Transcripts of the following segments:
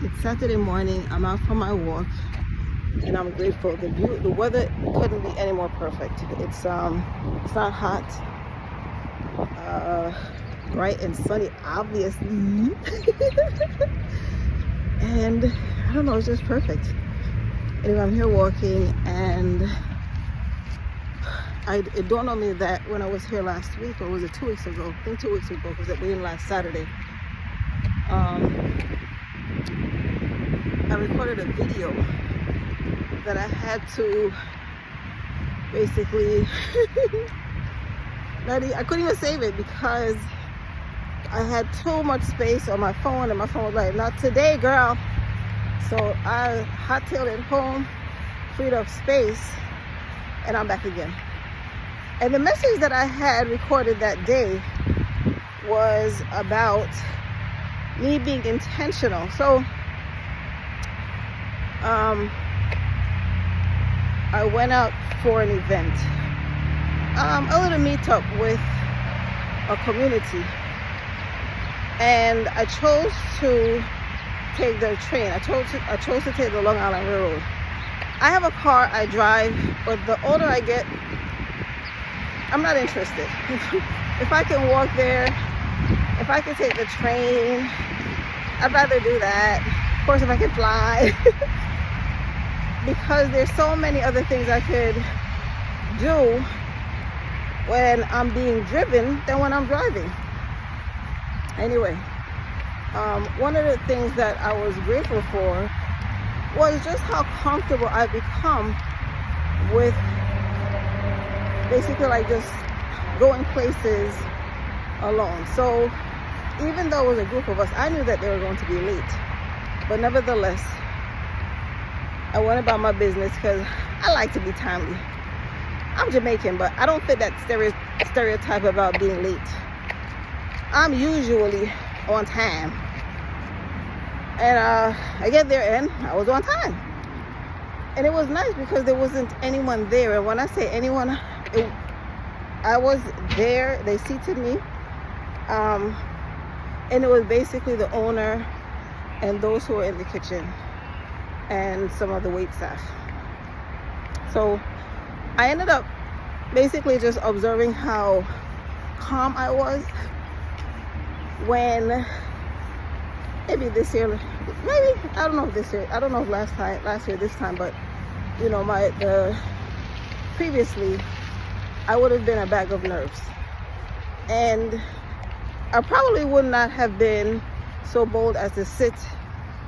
It's Saturday morning. I'm out for my walk, and I'm grateful. The weather couldn't be any more perfect. It's not hot, bright and sunny, obviously, and I don't know. It's just perfect. Anyway, I'm here walking, and it dawned on me that when I was here last week, or was it 2 weeks ago? I think 2 weeks ago, because it was last Saturday. I recorded a video that I had to basically I couldn't even save it because I had too much space on my phone, and my phone was like, not today, girl. So I hot-tailed it home, freed up space, and I'm back again. And the message that I had recorded that day was about me being intentional. So I went out for an event, a little meetup with a community, and I chose to take the train. I chose to take the Long Island Railroad. I have a car, I drive, but the older I get, I'm not interested. If I can walk there, if I can take the train, I'd rather do that. Of course, if I can fly, because there's so many other things I could do when I'm being driven than when I'm driving. Anyway, one of the things that I was grateful for was just how comfortable I've become with basically like just going places alone. So even though it was a group of us, I knew that they were going to be late, but nevertheless, I went about my business because I like to be timely. I'm Jamaican, but I don't fit that stereotype about being late. I'm usually on time, and I get there and I was on time, and it was nice because there wasn't anyone there. And when I say anyone, I was there. They seated me, and it was basically the owner and those who were in the kitchen and some of the wait staff. So I ended up basically just observing how calm I was when maybe this year, maybe I don't know if this year, I don't know if last year this time, but you know, previously I would have been a bag of nerves, and I probably would not have been so bold as to sit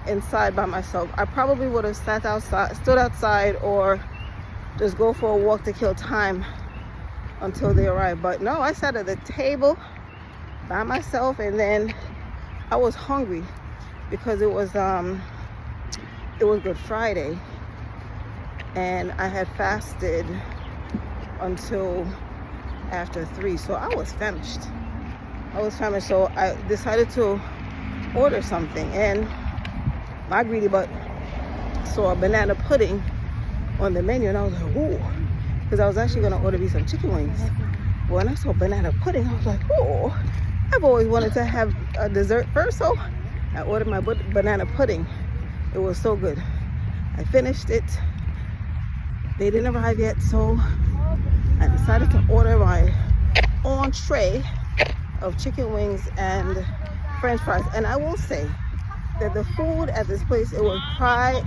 inside by myself. I probably would have stood outside, or just go for a walk to kill time until they arrived. But no, I sat at the table by myself, and then I was hungry because it was Good Friday, and I had fasted until after 3, so I was famished. So I decided to order something, and my greedy butt saw a banana pudding on the menu, and I was like, ooh, because I was actually going to order me some chicken wings. But when I saw banana pudding, I was like, oh, I've always wanted to have a dessert first, so I ordered my banana pudding. It was so good. I finished it. They didn't arrive yet, so I decided to order my entree of chicken wings and French fries. And I will say that the food at this place, it was Fly.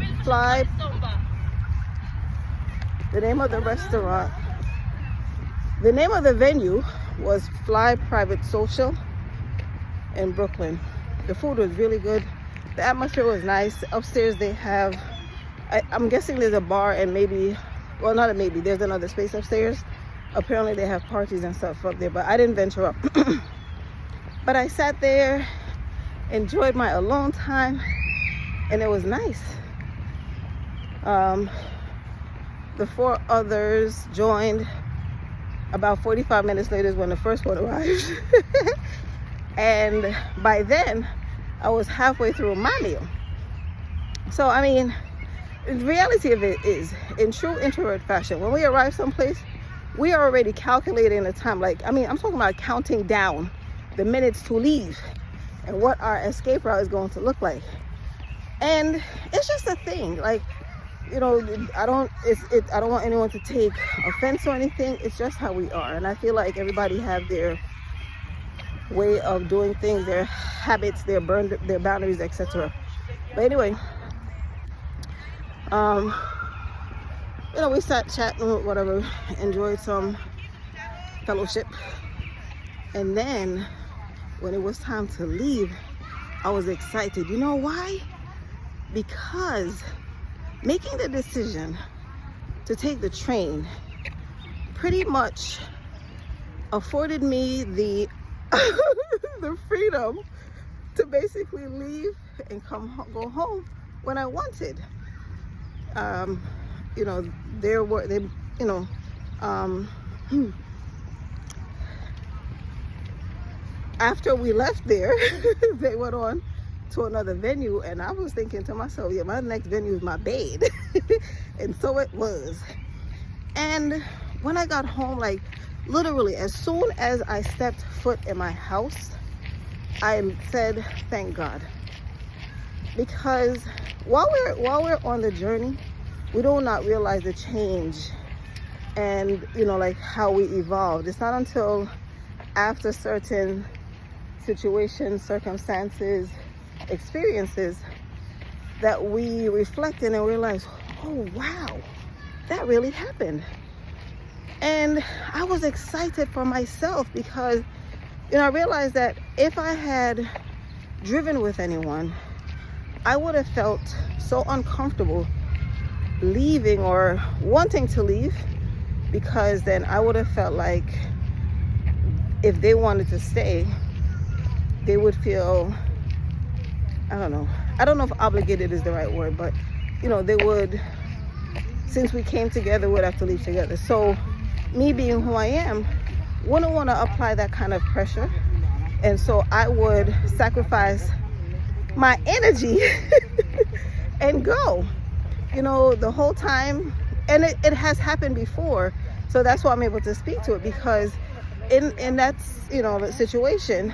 The name of the restaurant, the name of the venue was Fly Private Social in Brooklyn. The food was really good. The atmosphere was nice. Upstairs they have, I'm guessing there's a bar, and maybe, well, not a maybe, there's another space upstairs. Apparently they have parties and stuff up there, but I didn't venture up. But I sat there, enjoyed my alone time, and it was nice. The 4 others joined about 45 minutes later when the first one arrived. And by then, I was halfway through my meal. So, I mean, the reality of it is, in true introvert fashion, when we arrive someplace, we are already calculating the time. Like, I mean, I'm talking about counting down the minutes to leave and what our escape route is going to look like. And it's just a thing. Like, you know, I don't want anyone to take offense or anything. It's just how we are. And I feel like everybody have their way of doing things, their habits, their boundaries, etc. But anyway, you know, we sat chatting, whatever, enjoyed some fellowship. And then when it was time to leave, I was excited. You know why? Because making the decision to take the train pretty much afforded me the the freedom to basically leave and go home when I wanted. You know, after we left there, they went on to another venue, and I was thinking to myself, yeah, my next venue is my bed. And so it was. And when I got home, like literally as soon as I stepped foot in my house, I said thank God. Because while we're on the journey, we do not realize the change and, you know, like how we evolved. It's not until after certain situations, circumstances, experiences that we reflect and realize, oh wow, that really happened. And I was excited for myself because, you know, I realized that if I had driven with anyone, I would have felt so uncomfortable leaving or wanting to leave, because then I would have felt like if they wanted to stay, they would feel, I don't know if obligated is the right word, but you know, they would, since we came together, would have to leave together. So me being who I am, wouldn't want to apply that kind of pressure, and so I would sacrifice my energy and go, you know, the whole time. And it has happened before, so that's why I'm able to speak to it, because in that, you know, the situation,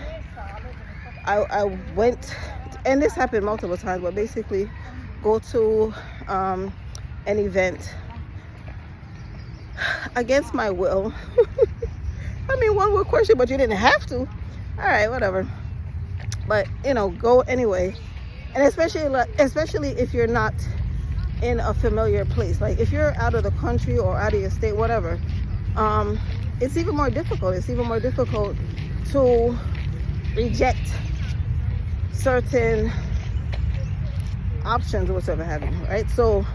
I went, and this happened multiple times, but basically go to an event against my will. I mean, one would question, but you didn't have to. All right, whatever. But you know, go anyway. And especially if you're not in a familiar place, like if you're out of the country or out of your state, whatever, it's even more difficult. It's even more difficult to reject certain options or whatever have you, right? So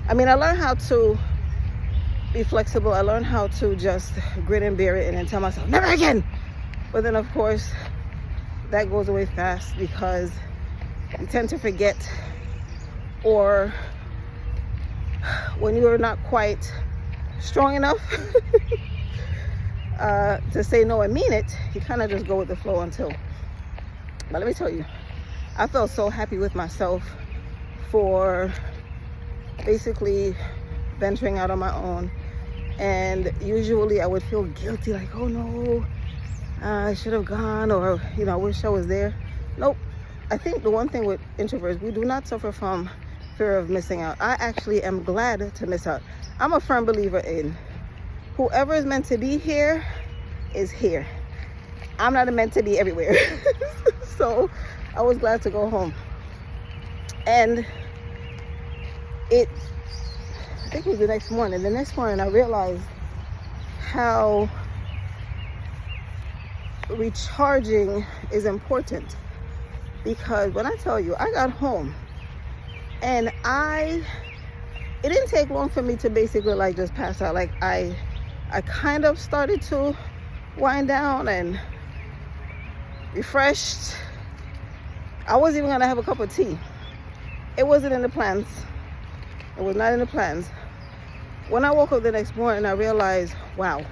I mean, I learned how to be flexible. I learned how to just grin and bear it and then tell myself never again. But then of course that goes away fast, because you tend to forget, or when you're not quite strong enough to say no and mean it, you kind of just go with the flow until. But let me tell you, I felt so happy with myself for basically venturing out on my own. And usually I would feel guilty, like, oh no, I should have gone, or you know, I wish I was there. Nope. I think the one thing with introverts, we do not suffer from fear of missing out. I actually am glad to miss out. I'm a firm believer in whoever is meant to be here is here. I'm not meant to be everywhere. So I was glad to go home. And I think it was the next morning. The next morning I realized how recharging is important. Because when I tell you, I got home and it didn't take long for me to basically like just pass out. Like I kind of started to wind down and refreshed. I wasn't even gonna have a cup of tea. It wasn't in the plans. It was not in the plans. When I woke up the next morning, I realized, wow.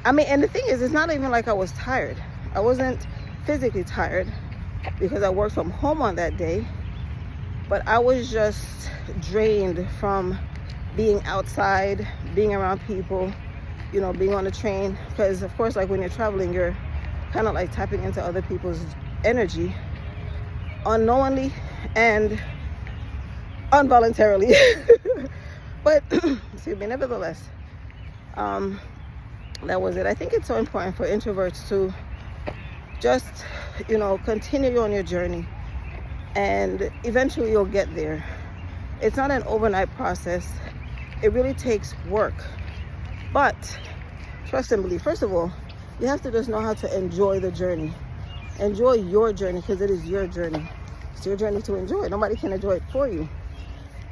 I mean, and the thing is, it's not even like I was tired. I wasn't physically tired because I worked from home on that day, but I was just drained from being outside, being around people, you know, being on the train. Because of course, like when you're traveling, you're kind of like tapping into other people's energy unknowingly. And involuntarily. But excuse me, nevertheless, that was it. I think it's so important for introverts to just, continue on your journey, and eventually you'll get there. It's not an overnight process. It really takes work. But trust and believe. First of all, you have to just know how to enjoy the journey. Enjoy your journey, because it is your journey. It's your journey to enjoy. Nobody can enjoy it for you.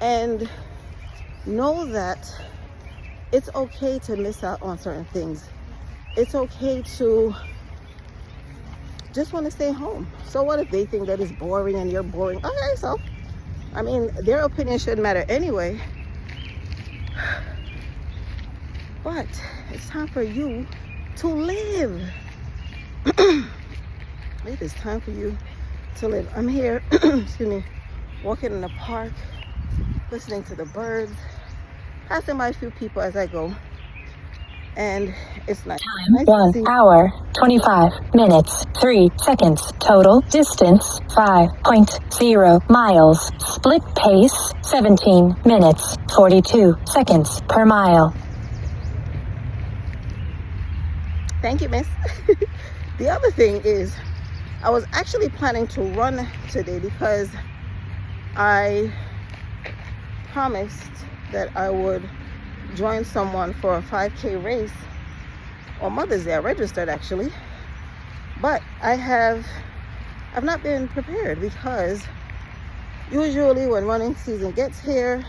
And know that it's okay to miss out on certain things. It's okay to just want to stay home. So what if they think that it's boring and you're boring? Okay, so I mean, their opinion shouldn't matter anyway. But it's time for you to live. It is time for you to live. I'm here, excuse me, walking in the park, listening to the birds, passing by a few people as I go. And it's nice. Time 1 hour 25 minutes 3 seconds. Total distance 5.0 miles. Split pace 17 minutes 42 seconds per mile. Thank you, miss. The other thing is, I was actually planning to run today because I promised that I would join someone for a 5K race on Mother's Day. I registered actually, but I've not been prepared, because usually when running season gets here,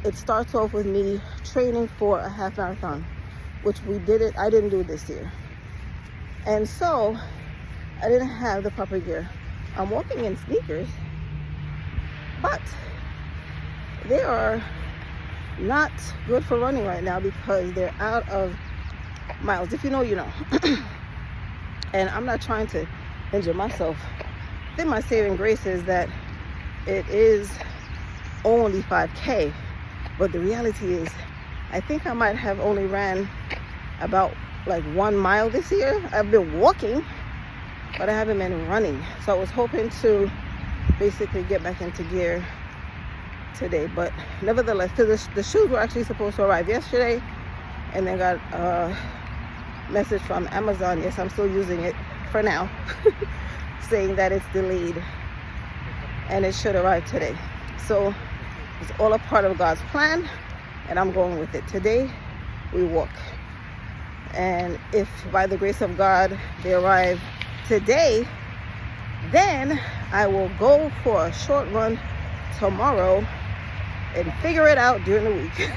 it starts off with me training for a half marathon, which I didn't do this year. And so I didn't have the proper gear. I'm walking in sneakers, but they are not good for running right now because they're out of miles. If you know, you know. And I'm not trying to injure myself. I think my saving grace is that it is only 5K, but the reality is I think I might have only ran about like 1 mile this year. I've been walking, but I haven't been running. So I was hoping to basically get back into gear today, but nevertheless, because the shoes were actually supposed to arrive yesterday, and then got a message from Amazon. Yes, I'm still using it for now, saying that it's delayed and it should arrive today. So it's all a part of God's plan, and I'm going with it. Today we walk, and if by the grace of God they arrive today, then I will go for a short run tomorrow and figure it out during the week.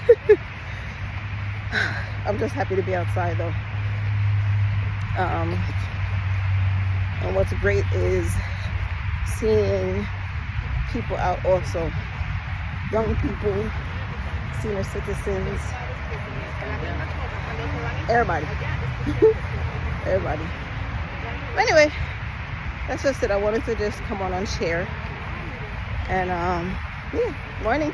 I'm just happy to be outside though. And what's great is seeing people out also. Young people, senior citizens, everybody. Everybody. Anyway, that's just it. I wanted to just come on and share. And yeah, morning.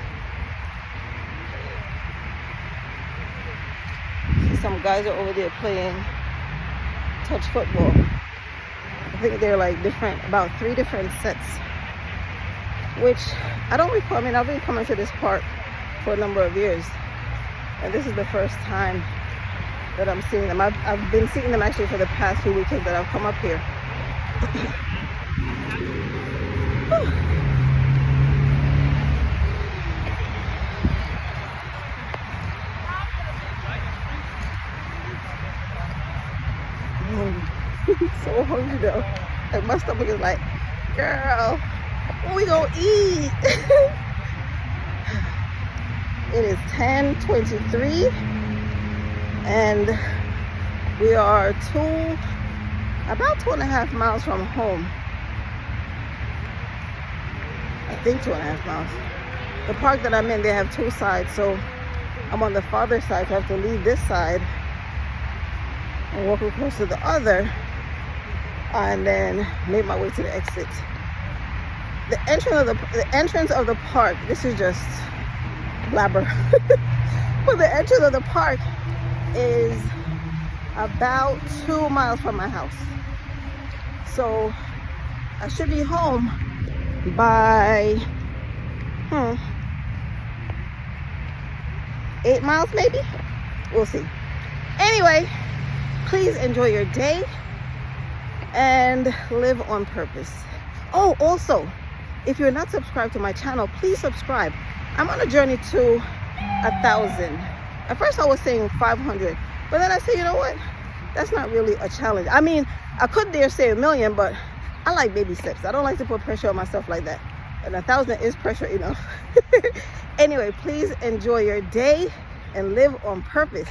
Some guys are over there playing touch football. I think they're like about 3 different sets, which I don't recall. I mean, I've been coming to this park for a number of years, and this is the first time that I'm seeing them. I've been seeing them actually for the past few weekends that I've come up here. So hungry though. Like my stomach is like, girl, what we gonna eat? It is 10:23 and we are about 2.5 miles from home. I think 2.5 miles. The park that I'm in, they have 2 sides, so I'm on the farther side, so I have to leave this side and walk across to the other, and then make my way to the exit. The entrance of the park, this is just blabber. But the entrance of the park is about 2 miles from my house. So I should be home by 8 miles maybe. We'll see. Anyway, please enjoy your day and live on purpose. Oh, also, if you're not subscribed to my channel, please subscribe. I'm on a journey to 1,000. At first I was saying 500, but then I said, you know what? That's not really a challenge. I mean, I could dare say 1 million, but I like baby steps. I don't like to put pressure on myself like that. And 1,000 is pressure enough. Anyway, please enjoy your day and live on purpose.